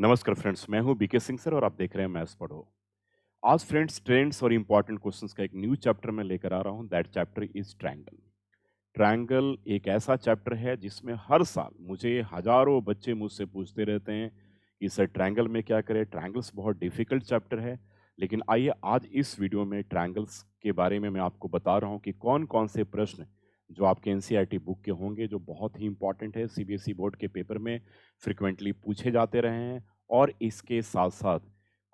नमस्कार फ्रेंड्स, मैं हूं बीके सिंह सर और आप देख रहे हैं मैथ्स पढ़ो। आज फ्रेंड्स ट्रेंड्स और इंपॉर्टेंट क्वेश्चंस का एक न्यू चैप्टर मैं लेकर आ रहा हूं। That chapter is triangle. Triangle एक ऐसा चैप्टर है जिसमें हर साल मुझे हजारों बच्चे मुझसे पूछते रहते हैं कि सर ट्रायंगल में क्या करें। ट्रायंगल्स बहुत डिफिकल्ट चैप्टर है, लेकिन आइए आज इस वीडियो में ट्रायंगल्स के बारे में मैं आपको बता रहा हूं कि कौन कौन से प्रश्न जो आपके एनसीईआरटी बुक के होंगे, जो बहुत ही इंपॉर्टेंट है, सीबीएसई बोर्ड के पेपर में फ्रिक्वेंटली पूछे जाते रहे हैं, और इसके साथ साथ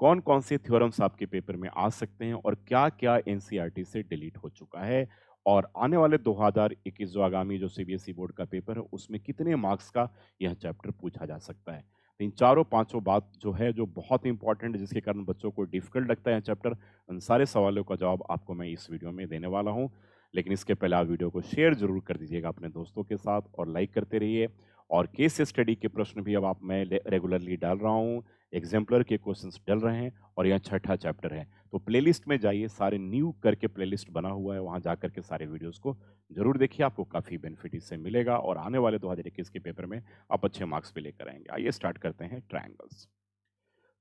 कौन कौन से थ्योरम्स आपके पेपर में आ सकते हैं और क्या क्या एनसीईआरटी से डिलीट हो चुका है, और आने वाले 2021 जो आगामी जो सीबीएसई बोर्ड का पेपर है उसमें कितने मार्क्स का यह चैप्टर पूछा जा सकता है। तो इन चारों पांचों बात जो है, जो बहुत इंपॉर्टेंट है, जिसके कारण बच्चों को डिफिकल्ट लगता है चैप्टर, उन सारे सवालों का जवाब आपको मैं इस वीडियो में देने वाला हूं। लेकिन इसके पहले आप वीडियो को शेयर जरूर कर दीजिएगा अपने दोस्तों के साथ और लाइक करते रहिए। और केस स्टडी के प्रश्न भी अब आप मैं रेगुलरली डाल रहा हूँ, एग्जाम्पलर के क्वेश्चंस डल रहे हैं, और यह छठा चैप्टर है। तो प्लेलिस्ट में जाइए, सारे न्यू करके प्लेलिस्ट बना हुआ है, वहां जाकर के सारे वीडियोस को जरूर देखिए, आपको काफी बेनिफिट इससे मिलेगा और आने वाले 2021 के पेपर में आप अच्छे मार्क्स भी लेकर आएंगे। आइए स्टार्ट करते हैं ट्रायंगल्स।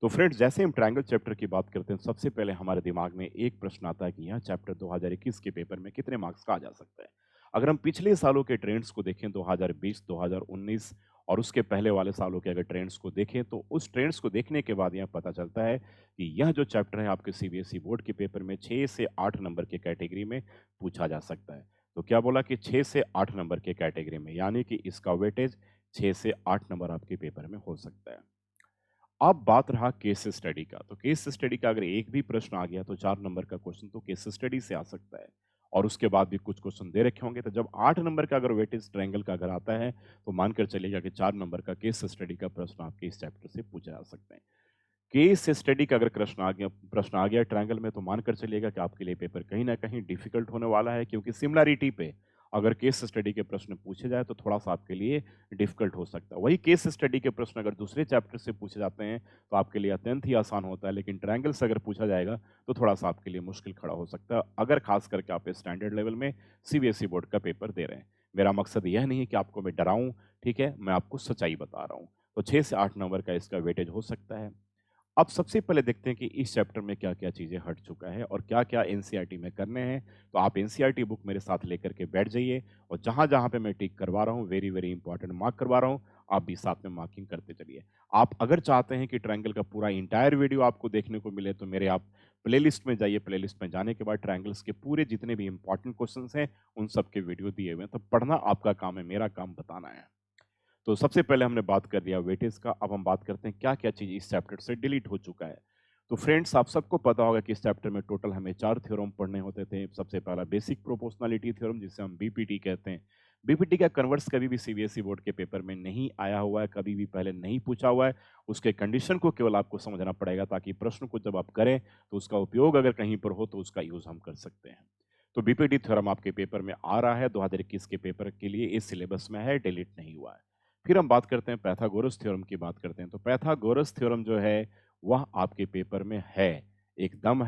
तो फ्रेंड्स, जैसे हम ट्रायंगल चैप्टर की बात करते हैं, सबसे पहले हमारे दिमाग में एक प्रश्न आता है कि यह चैप्टर 2021 के पेपर में कितने मार्क्स का आ जा सकता है। अगर हम पिछले सालों के ट्रेंड्स को देखें, 2020, 2019 और उसके पहले वाले सालों के अगर ट्रेंड्स को देखें, तो उस ट्रेंड्स को देखने के बाद यह पता चलता है कि यह जो चैप्टर है आपके सीबीएसई बोर्ड के पेपर में 6 से 8 नंबर के कैटेगरी में पूछा जा सकता है। तो क्या बोला कि 6 से 8 नंबर के कैटेगरी में, यानी कि इसका वेटेज 6 से 8 नंबर आपके पेपर में हो सकता है। अब बात रहा केस स्टडी का, तो केस स्टडी का अगर एक भी प्रश्न आ गया तो 4 नंबर का क्वेश्चन तो केस स्टडी से आ सकता है, और उसके बाद भी कुछ क्वेश्चन दे रखे होंगे। तो जब 8 नंबर का अगर वेटेज ट्रायंगल का अगर आता है, तो मानकर चलिएगा कि 4 नंबर का केस स्टडी का प्रश्न आपके इस चैप्टर से पूछा जा सकता है। केस स्टडी का अगर प्रश्न आ गया ट्रायंगल में, तो मानकर चलिएगा कि आपके लिए पेपर कहीं ना कहीं डिफिकल्ट होने वाला है, क्योंकि सिमिलैरिटी पे अगर केस स्टडी के प्रश्न पूछे जाए तो थोड़ा सा आपके लिए डिफिकल्ट हो सकता है। वही केस स्टडी के प्रश्न अगर दूसरे चैप्टर से पूछे जाते हैं तो आपके लिए अत्यंत ही आसान होता है, लेकिन ट्रायंगल से अगर पूछा जाएगा तो थोड़ा सा आपके लिए मुश्किल खड़ा हो सकता है, अगर खास करके आप स्टैंडर्ड लेवल में सीबीएसई बोर्ड का पेपर दे रहे हैं। मेरा मकसद यह नहीं है कि आपको मैं डराऊं, ठीक है, मैं आपको सच्चाई बता रहा हूं। तो 6 से 8 नंबर का इसका वेटेज हो सकता है। अब सबसे पहले देखते हैं कि इस चैप्टर में क्या-क्या चीज़ें हट चुका है और क्या-क्या एनसीईआरटी में करने हैं। तो आप एनसीईआरटी बुक मेरे साथ लेकर के बैठ जाइए, और जहाँ-जहाँ पे मैं टिक करवा रहा हूँ, वेरी वेरी इंपॉर्टेंट मार्क करवा रहा हूँ, आप भी साथ में मार्किंग करते चलिए। आप अगर चाहते हैं कि ट्रायंगल का पूरा एंटायर वीडियो आपको देखने को मिले, तो मेरे आप प्लेलिस्ट में जाइए। प्लेलिस्ट में जाने के बाद ट्रायंगल्स के पूरे जितने भी इंपॉर्टेंट क्वेश्चंस हैं, उन सब के वीडियो दिए हुए हैं। तो पढ़ना आपका काम है, मेरा काम बताना है। तो सबसे पहले हमने बात कर लिया वेटेज का, अब हम बात करते हैं क्या-क्या चीज़ इस चैप्टर से डिलीट हो चुका है। तो फ्रेंड्स, आप सबको पता होगा कि इस चैप्टर में टोटल हमें 4 थ्योरम पढ़ने होते थे। सबसे पहला बेसिक प्रोपोर्शनैलिटी थ्योरम, जिसे हम बीपीटी कहते हैं। बीपीटी का कन्वर्स कभी भी सीबीएसई बोर्ड के पेपर में नहीं आया हुआ है, कभी भी पहले नहीं पूछा हुआ है। उसके कंडीशन को केवल आपको समझना पड़ेगा, ताकि प्रश्न को जब आप करें तो उसका उपयोग अगर कहीं पर हो तो उसका यूज़ हम कर सकते हैं। तो बीपीटी थ्योरम आपके पेपर में आ रहा है, 2021 के पेपर के लिए इस सिलेबस में है, डिलीट नहीं हुआ है। फिर हम बात करते हैं पाइथागोरस थ्योरम की बात करते हैं। तो पाइथागोरस थ्योरम जो है वह आपके पेपर में है, एकदम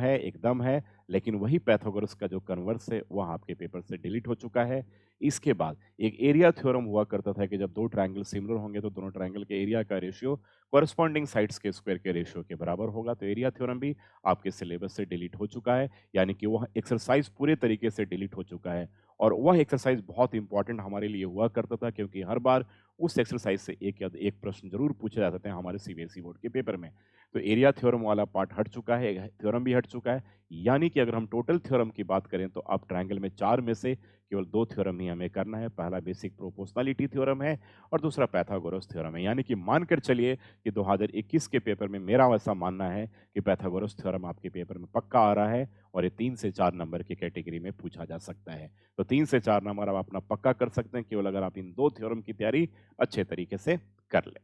है, लेकिन वही पाइथागोरस का जो कन्वर्स है वह आपके पेपर से डिलीट हो चुका है। इसके बाद एक एरिया थ्योरम हुआ करता था कि जब दो ट्रायंगल सिमिलर होंगे तो दोनों ट्रायंगल के एरिया का रेशियो कॉरस्पॉन्डिंग साइड्स के स्क्वायर के रेशियो के बराबर होगा। तो एरिया थ्योरम भी आपके सिलेबस से डिलीट हो चुका है, यानी कि वह एक्सरसाइज पूरे तरीके से डिलीट हो चुका है। और वह एक्सरसाइज बहुत इंपॉर्टेंट हमारे लिए हुआ करता था, क्योंकि हर बार उस एक्सरसाइज से एक या एक प्रश्न जरूर पूछे जाते थे हमारे सीबीएसई बोर्ड के पेपर में। तो एरिया थ्योरम वाला पार्ट हट चुका है, थ्योरम भी हट चुका है, यानी कि अगर हम टोटल थ्योरम की बात करें तो अब ट्रायंगल में 4 में से केवल 2 थ्योरम ही हमें करना है। पहला बेसिक प्रोपोर्शनैलिटी थ्योरम है और दूसरा पाइथागोरस थ्योरम है। यानी कि मानकर चलिए कि 2021 के पेपर में मेरा ऐसा मानना है कि पाइथागोरस थ्योरम आपके पेपर में पक्का आ रहा है, और ये 3 से 4 नंबर की कैटेगरी में पूछा जा सकता है। तो 3 से 4 नंबर आप अपना पक्का कर सकते हैं, केवल अगर आप इन 2 थ्योरम की तैयारी अच्छे तरीके से कर लें।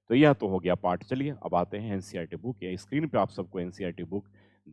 तो यह तो हो गया पार्ट। चलिए अब आते हैं एनसीईआरटी बुक। या स्क्रीन पे आप सबको एनसीईआरटी बुक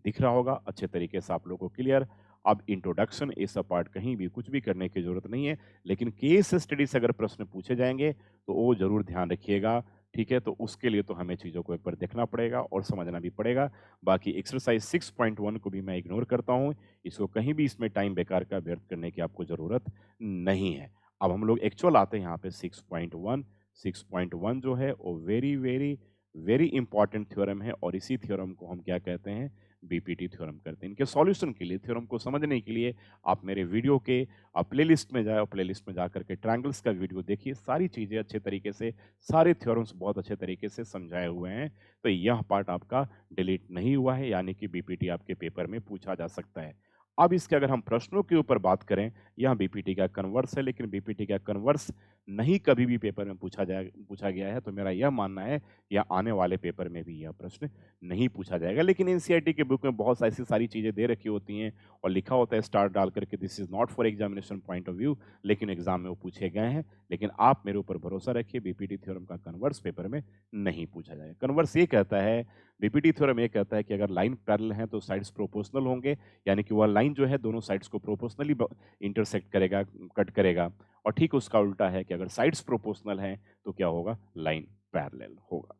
दिख रहा होगा अच्छे तरीके से, आप लोगों को क्लियर। अब इंट्रोडक्शन ये सब पार्ट कहीं भी कुछ भी करने की जरूरत नहीं है, लेकिन केस स्टडी से अगर प्रश्न पूछे जाएंगे तो वो जरूर ध्यान रखिएगा, ठीक है। तो उसके लिए तो हमें चीज़ों को एक बार देखना पड़ेगा और समझना भी पड़ेगा। बाकी एक्सरसाइज 6.1 को भी मैं इग्नोर करता हूँ, इसको कहीं भी इसमें टाइम बेकार का व्यर्थ करने की आपको ज़रूरत नहीं है। अब हम लोग एक्चुअल आते हैं यहाँ पे 6.1। 6.1 जो है वो very very very important theorem है और इसी थ्योरम को हम क्या कहते हैं, बीपीटी थ्योरम करते हैं। इनके सॉल्यूशन के लिए, थ्योरम को समझने के लिए आप मेरे वीडियो के प्लेलिस्ट में जाए और प्लेलिस्ट में जा करके ट्रायंगल्स का वीडियो देखिए, सारी चीज़ें अच्छे तरीके से, सारे थ्योरम्स बहुत अच्छे तरीके से समझाए हुए हैं। तो यह पार्ट आपका डिलीट नहीं हुआ है, यानी कि बीपीटी आपके पेपर में पूछा जा सकता है। अब इसके अगर हम प्रश्नों के ऊपर बात करें, यह बीपीटी का कन्वर्स है, लेकिन बीपीटी का कन्वर्स नहीं कभी भी पेपर में पूछा गया है, तो मेरा यह मानना है या आने वाले पेपर में भी यह प्रश्न नहीं पूछा जाएगा। लेकिन एनसीईआरटी के बुक में बहुत ऐसी सारी चीज़ें दे रखी होती हैं और लिखा होता है स्टार डाल करके, this is not for examination point of view, लेकिन एग्जाम में वो पूछे गए हैं। लेकिन आप मेरे ऊपर भरोसा रखिए, बीपीटी थ्योरम का कन्वर्स पेपर में नहीं पूछा जाएगा। कन्वर्स ये कहता है, बीपीटी थ्योरम ये कहता है कि अगर लाइन पैरेलल हैं तो साइड्स प्रोपोर्शनल होंगे, यानी कि वह लाइन जो है दोनों साइड्स को प्रोपोर्शनली इंटरसेक्ट करेगा, कट करेगा। और ठीक उसका उल्टा है कि अगर साइड्स प्रोपोर्शनल हैं तो क्या होगा, लाइन पैरेलल होगा।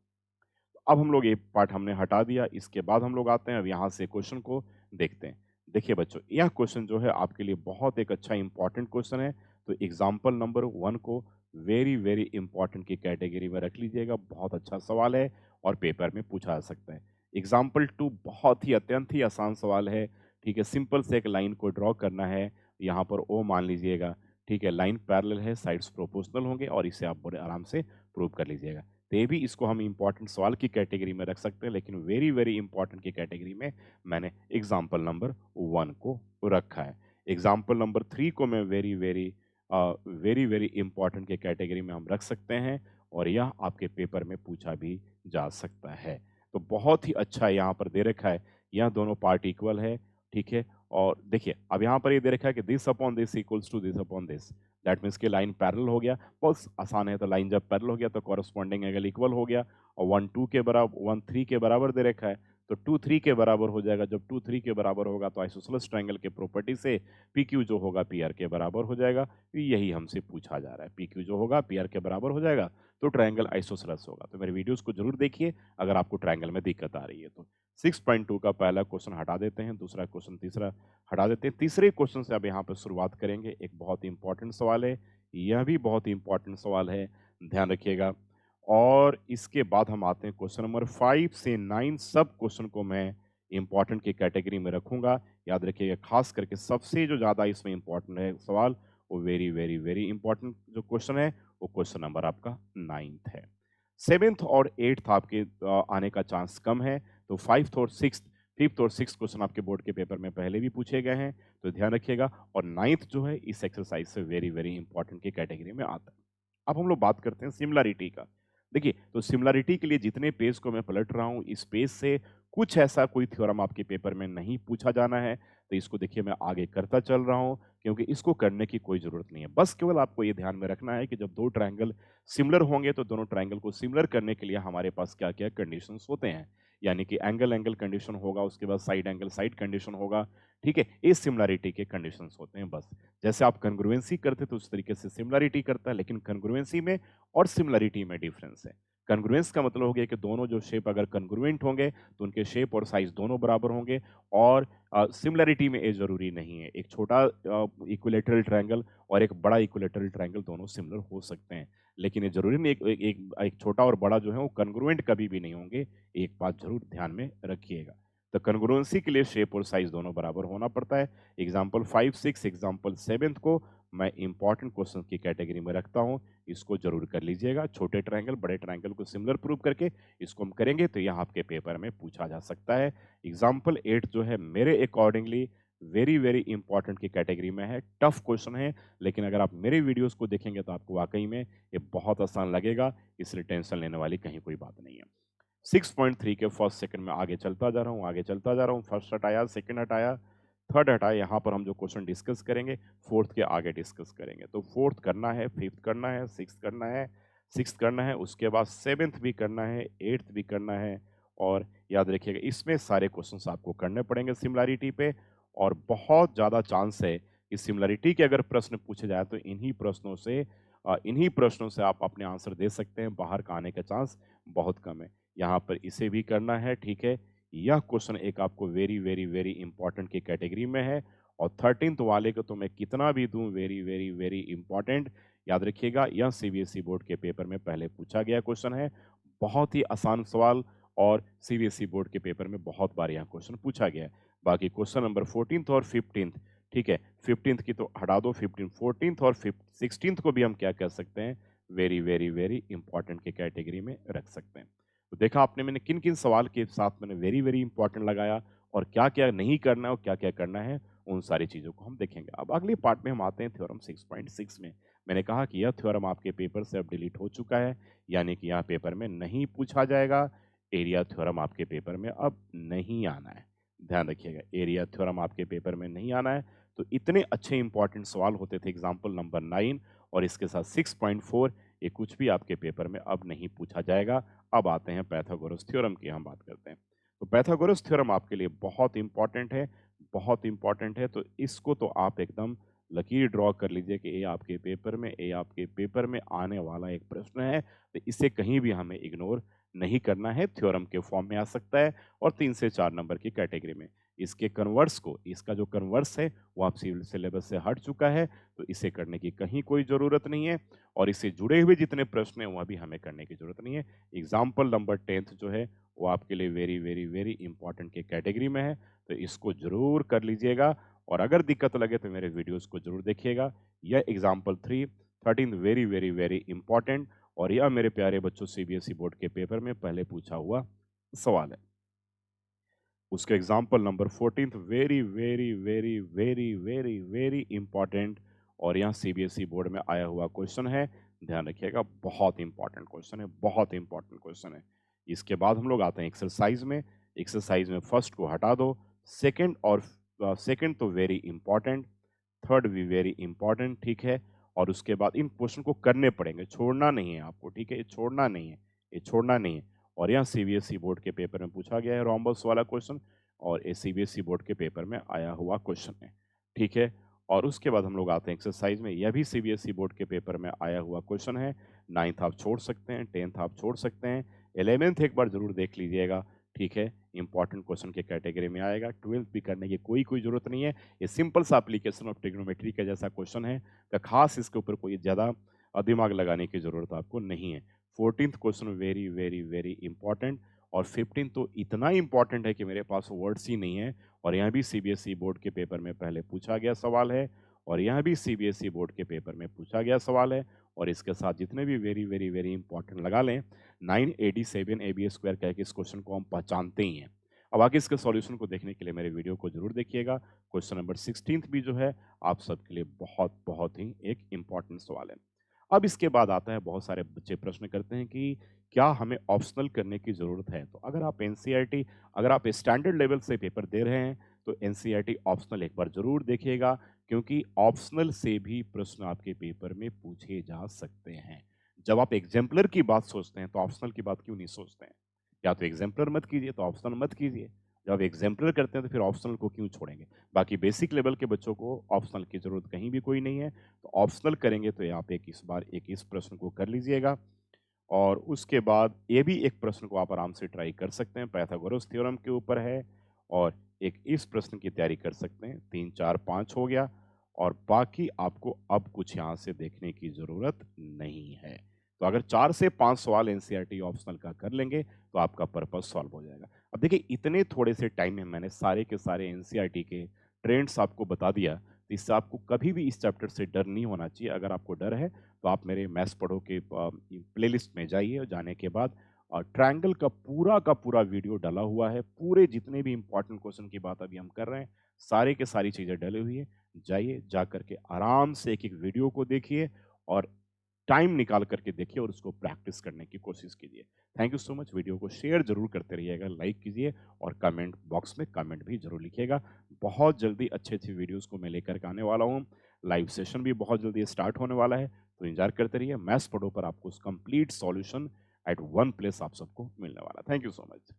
अब हम लोग ये पार्ट हमने हटा दिया, इसके बाद हम लोग आते हैं अब यहाँ से क्वेश्चन को देखते हैं। देखिए बच्चों, यह क्वेश्चन जो है आपके लिए बहुत एक अच्छा इंपॉर्टेंट क्वेश्चन है, तो एग्जाम्पल नंबर 1 को वेरी वेरी इंपॉर्टेंट की कैटेगरी में रख लीजिएगा। बहुत अच्छा सवाल है और पेपर में पूछा जा सकता है। एग्जाम्पल 2 बहुत ही अत्यंत ही आसान सवाल है, ठीक है। सिंपल से एक लाइन को ड्रॉ करना है, यहाँ पर ओ मान लीजिएगा, ठीक है। लाइन पैरेलल है, साइड्स प्रोपोर्शनल होंगे और इसे आप बड़े आराम से प्रूव कर लीजिएगा। तो ये भी, इसको हम इंपॉर्टेंट सवाल की कैटेगरी में रख सकते हैं, लेकिन वेरी वेरी इंपॉर्टेंट की कैटेगरी में मैंने एग्जाम्पल नंबर 1 को रखा है। एग्जाम्पल नंबर 3 को मैं very very very very important के कैटेगरी में हम रख सकते हैं और यह आपके पेपर में पूछा भी जा सकता है। तो बहुत ही अच्छा यहाँ पर दे रखा है, यह दोनों पार्ट इक्वल है, ठीक है। और देखिए अब यहाँ पर ये दे रखा है कि this upon this equals to this upon this, that means कि लाइन पैरेलल हो गया। बहुत आसान है, तो लाइन जब पैरेलल हो गया तो कॉरस्पॉन्डिंग एंगल इक्वल हो गया। और 1 2 के बराबर, 1 3 के बराबर दे रखा है, तो 2 3 के बराबर हो जाएगा। जब 2 3 के बराबर होगा तो आइसोसेलेस ट्रायंगल के प्रॉपर्टी से पी क्यू जो होगा पी आर के बराबर हो जाएगा। तो यही हमसे पूछा जा रहा है, पी क्यू जो होगा पी आर के बराबर हो जाएगा, तो ट्रायंगल आइसोसेलेस होगा। तो मेरे वीडियोस को जरूर देखिए अगर आपको ट्रायंगल में दिक्कत आ रही है तो। 6.2 का पहला क्वेश्चन हटा देते हैं, दूसरा क्वेश्चन, तीसरा हटा देते हैं। तीसरे क्वेश्चन से अब यहाँ पर शुरुआत करेंगे। एक बहुत इंपॉर्टेंट सवाल है, यह भी बहुत ही इंपॉर्टेंट सवाल है, ध्यान रखिएगा। और इसके बाद हम आते हैं क्वेश्चन नंबर 5 से 9, सब क्वेश्चन को मैं इंपॉर्टेंट की कैटेगरी में रखूंगा। याद रखिएगा, खास करके सबसे जो ज़्यादा इसमें इंपॉर्टेंट है सवाल, वो वेरी वेरी वेरी इंपॉर्टेंट जो क्वेश्चन है, वो क्वेश्चन नंबर आपका 9th है। 7th और 8th आपके आने का चांस कम है, तो 5th और 6th, 5th और 6th क्वेश्चन आपके बोर्ड के पेपर में पहले भी पूछे गए हैं, तो ध्यान रखिएगा। और 9th जो है इस एक्सरसाइज से वेरी वेरी इंपॉर्टेंट की कैटेगरी में आता है। अब हम लोग बात करते हैं सिमिलरिटी का। देखिए, तो सिमिलरिटी के लिए जितने पेज को मैं पलट रहा हूँ, इस पेज से कुछ ऐसा कोई थ्योरम आपके पेपर में नहीं पूछा जाना है, तो इसको देखिए मैं आगे करता चल रहा हूँ, क्योंकि इसको करने की कोई ज़रूरत नहीं है। बस केवल आपको ये ध्यान में रखना है कि जब 2 ट्रायंगल सिमिलर होंगे, तो दोनों ट्रायंगल को सिमिलर करने के लिए हमारे पास क्या-क्या कंडीशंस होते हैं। यानी कि एंगल एंगल कंडीशन होगा, उसके बाद साइड एंगल साइड कंडीशन होगा, ठीक है? ये सिमिलरिटी के कंडीशंस होते हैं बस। जैसे आप कॉन्ग्रुएंसी करते तो उस तरीके से सिमिलरिटी करता है, लेकिन कॉन्ग्रुएंसी में और सिमिलरिटी में डिफरेंस है। कॉन्ग्रुएंस का मतलब हो गया कि दोनों जो शेप अगर कॉन्ग्रुएंट होंगे तो उनके शेप और साइज दोनों बराबर होंगे। और सिमिलरिटी में ये जरूरी नहीं है, एक छोटा इक्विलेटरल ट्रायंगल और एक बड़ा इक्विलेटरल ट्रायंगल दोनों सिमिलर हो सकते हैं, लेकिन ये जरूरी नहीं एक छोटा और बड़ा जो है वो कॉन्ग्रुएंट कभी भी नहीं होंगे। एक बात जरूर ध्यान में रखिएगा। तो कॉन्ग्रुएंसी के लिए शेप और साइज दोनों बराबर होना पड़ता है। एग्जाम्पल 5 6 एग्जाम्पल 7 को मैं इंपॉर्टेंट क्वेश्चन की कैटेगरी में रखता हूं, इसको जरूर कर लीजिएगा। छोटे ट्रायंगल बड़े ट्रायंगल को सिमिलर प्रूव करके इसको हम करेंगे तो यह आपके पेपर में पूछा जा सकता है। एग्जाम्पल 8 जो है मेरे अकॉर्डिंगली वेरी वेरी इंपॉर्टेंट की कैटेगरी में है, टफ क्वेश्चन है, लेकिन अगर आप मेरे वीडियोस को देखेंगे तो आपको वाकई में ये बहुत आसान लगेगा, इसलिए टेंशन लेने वाली कहीं कोई बात नहीं है। 6.3 के फर्स्ट सेकंड में आगे चलता जा रहा हूँ, आगे चलता जा रहा हूँ। फर्स्ट हटाया, सेकंड हटाया, थर्ड हटाया। यहाँ पर हम जो क्वेश्चन डिस्कस करेंगे, फोर्थ के आगे डिस्कस करेंगे। तो फोर्थ करना है, फिफ्थ करना है, सिक्स करना है, उसके बाद सेवेंथ भी करना है, एट्थ भी करना है। और याद रखिएगा, इसमें सारे क्वेश्चंस आपको करने पड़ेंगे सिमिलरिटी पे। और बहुत ज़्यादा चांस है कि सिमिलरिटी के अगर प्रश्न पूछे जाए तो इन्हीं प्रश्नों से आप अपने आंसर दे सकते हैं, बाहर का आने का चांस बहुत कम है। यहाँ पर इसे भी करना है, ठीक है। यह क्वेश्चन एक आपको वेरी वेरी वेरी इंपॉर्टेंट की कैटेगरी में है। और 13th वाले को तो मैं कितना भी दूं, वेरी वेरी वेरी इंपॉर्टेंट। याद रखिएगा, यह सीबीएसई बोर्ड के पेपर में पहले पूछा गया क्वेश्चन है। बहुत ही आसान सवाल और सीबीएसई बोर्ड के पेपर में बहुत बार यहाँ क्वेश्चन पूछा गया है। बाकी क्वेश्चन नंबर 14th और 15th, ठीक है, 15th की तो हटा दो, 15 14th और 16th को भी हम क्या कह सकते हैं, वेरी वेरी वेरी इंपॉर्टेंट की कैटेगरी में रख सकते हैं। तो देखा आपने मैंने किन किन सवाल के साथ मैंने वेरी वेरी इंपॉर्टेंट लगाया और क्या क्या नहीं करना है और क्या क्या करना है, उन सारी चीज़ों को हम देखेंगे। अब अगले पार्ट में हम आते हैं थ्योरम 6.6 में। मैंने कहा कि यह थ्योरम आपके पेपर से अब डिलीट हो चुका है, यानी कि यहाँ पेपर में नहीं पूछा जाएगा। एरिया थ्योरम आपके पेपर में अब नहीं आना है, ध्यान रखिएगा, एरिया थ्योरम आपके पेपर में नहीं आना है। तो इतने अच्छे इंपॉर्टेंट सवाल होते थे एग्जाम्पल नंबर 9 और इसके साथ 6.4, ये कुछ भी आपके पेपर में अब नहीं पूछा जाएगा। अब आते हैं पाइथागोरस थ्योरम की हम बात करते हैं। तो पाइथागोरस थ्योरम आपके लिए बहुत इंपॉर्टेंट है, बहुत इंपॉर्टेंट है। तो इसको तो आप एकदम लकीर ड्रॉ कर लीजिए कि ये आपके पेपर में, ये आपके पेपर में आने वाला एक प्रश्न है। तो इसे कहीं भी हमें इग्नोर नहीं करना है, थ्योरम के फॉर्म में आ सकता है और 3 से 4 नंबर की कैटेगरी में। इसके कन्वर्स को, इसका जो कन्वर्स है वो आप सिलेबस से हट चुका है, तो इसे करने की कहीं कोई ज़रूरत नहीं है और इससे जुड़े हुए जितने प्रश्न हैं वह भी हमें करने की ज़रूरत नहीं है। एग्जाम्पल नंबर 10th जो है वो आपके लिए वेरी वेरी वेरी इंपॉर्टेंट की कैटेगरी में है, तो इसको ज़रूर कर लीजिएगा और अगर दिक्कत लगे तो मेरे वीडियोस को ज़रूर देखिएगा। यह example 13 very very very important और यह मेरे प्यारे बच्चों सीबीएसई बोर्ड के पेपर में पहले पूछा हुआ सवाल है। उसके example number 14 very very very very very very important और यहाँ सीबीएसई बोर्ड में आया हुआ क्वेश्चन है, ध्यान रखिएगा, बहुत इंपॉर्टेंट क्वेश्चन है, बहुत इंपॉर्टेंट क्वेश्चन है। इसके बाद हम लोग आते हैं एक्सरसाइज में। एक्सरसाइज में फर्स्ट को हटा दो, सेकंड और सेकंड तो वेरी इंपॉर्टेंट, थर्ड भी वेरी इंपॉर्टेंट, ठीक है। और उसके बाद इन क्वेश्चन को करने पड़ेंगे, छोड़ना नहीं है आपको, ठीक है, ये छोड़ना नहीं है, ये छोड़ना नहीं है। और यहाँ सीबीएसई बोर्ड के पेपर में पूछा गया है रोम्बस वाला क्वेश्चन और ये सीबीएसई बोर्ड के पेपर में आया हुआ क्वेश्चन है, ठीक है। और उसके बाद हम लोग आते हैं एक्सरसाइज में, यह भी सीबीएसई बोर्ड के पेपर में आया हुआ क्वेश्चन है। 9th आप छोड़ सकते हैं, 10th आप छोड़ सकते हैं, 11th एक बार जरूर देख लीजिएगा, ठीक है, इंपॉर्टेंट क्वेश्चन के कैटेगरी में आएगा। 12th भी करने की कोई ज़रूरत नहीं है, ये सिंपल सा एप्लीकेशन ऑफ ट्रिग्नोमेट्री का जैसा क्वेश्चन है, तो खास इसके ऊपर कोई ज़्यादा दिमाग लगाने की ज़रूरत आपको नहीं है। 14th question very very very important और 15th तो इतना इंपॉर्टेंट है कि मेरे पास वर्ड्स ही नहीं है। और यहाँ भी सीबीएसई बोर्ड के पेपर में पहले पूछा गया सवाल है और यहाँ भी सीबीएसई बोर्ड के पेपर में पूछा गया सवाल है और इसके साथ जितने भी वेरी वेरी वेरी इंपॉर्टेंट लगा लें, 987 AB स्क्वायर कह के इस क्वेश्चन को हम पहचानते ही हैं। अब आगे इसके सॉल्यूशन को देखने के लिए मेरे वीडियो को जरूर देखिएगा। क्वेश्चन नंबर 16th भी जो है आप सबके लिए बहुत बहुत ही एक इम्पॉर्टेंट सवाल है। अब इसके बाद आता है, बहुत सारे बच्चे प्रश्न करते हैं कि क्या हमें ऑप्शनल करने की ज़रूरत है। तो अगर आप एनसीईआरटी, अगर आप स्टैंडर्ड लेवल से पेपर दे रहे हैं तो एनसीईआरटी ऑप्शनल एक बार जरूर देखिएगा, क्योंकि ऑप्शनल से भी प्रश्न आपके पेपर में पूछे जा सकते हैं। जब आप एग्जाम्पलर की बात सोचते हैं तो ऑप्शनल की बात क्यों नहीं सोचते हैं? या तो एग्जाम्पलर मत कीजिए तो ऑप्शनल मत कीजिए। जब एग्जाम्पलर करते हैं तो फिर ऑप्शनल को क्यों छोड़ेंगे? बाकी बेसिक लेवल के बच्चों को ऑप्शनल की जरूरत कहीं भी कोई नहीं है, तो ऑप्शनल करेंगे तो आप एक इस बार एक इस प्रश्न को कर लीजिएगा और उसके बाद ये भी एक प्रश्न को आप आराम से ट्राई कर सकते हैं, पाइथागोरस थ्योरम के ऊपर है और एक इस प्रश्न की तैयारी कर सकते हैं। 3 4 5 हो गया और बाकी आपको अब कुछ यहाँ से देखने की ज़रूरत नहीं है। तो अगर 4 से 5 सवाल एनसीईआरटी ऑप्शनल का कर लेंगे तो आपका पर्पस सॉल्व हो जाएगा। अब देखिए इतने थोड़े से टाइम में मैंने सारे के सारे एनसीईआरटी के ट्रेंड्स आपको बता दिया, तो इससे आपको कभी भी इस चैप्टर से डर नहीं होना चाहिए। अगर आपको डर है तो आप मेरे मैथ्स पढ़ो के प्लेलिस्ट में जाइए और जाने के बाद ट्रायंगल का पूरा वीडियो डला हुआ है। पूरे जितने भी इंपॉर्टेंट क्वेश्चन की बात अभी हम कर रहे हैं, सारे के सारी चीज़ें डली हुई है। जाइए, जा करके आराम से एक एक वीडियो को देखिए और टाइम निकाल करके देखिए और उसको प्रैक्टिस करने की कोशिश कीजिए। Thank you so much. Video को शेयर जरूर करते रहिएगा, लाइक कीजिए और कमेंट बॉक्स में कमेंट भी जरूर लिखिएगा। बहुत जल्दी अच्छे अच्छे वीडियोस को मैं लेकर के आने वाला हूँ। लाइव सेशन भी बहुत जल्दी स्टार्ट होने वाला है, तो इंतजार करते रहिए। मैथ्स पढ़ो पर आपको complete solution at one place आप सबको मिलने वाला। Thank you so much.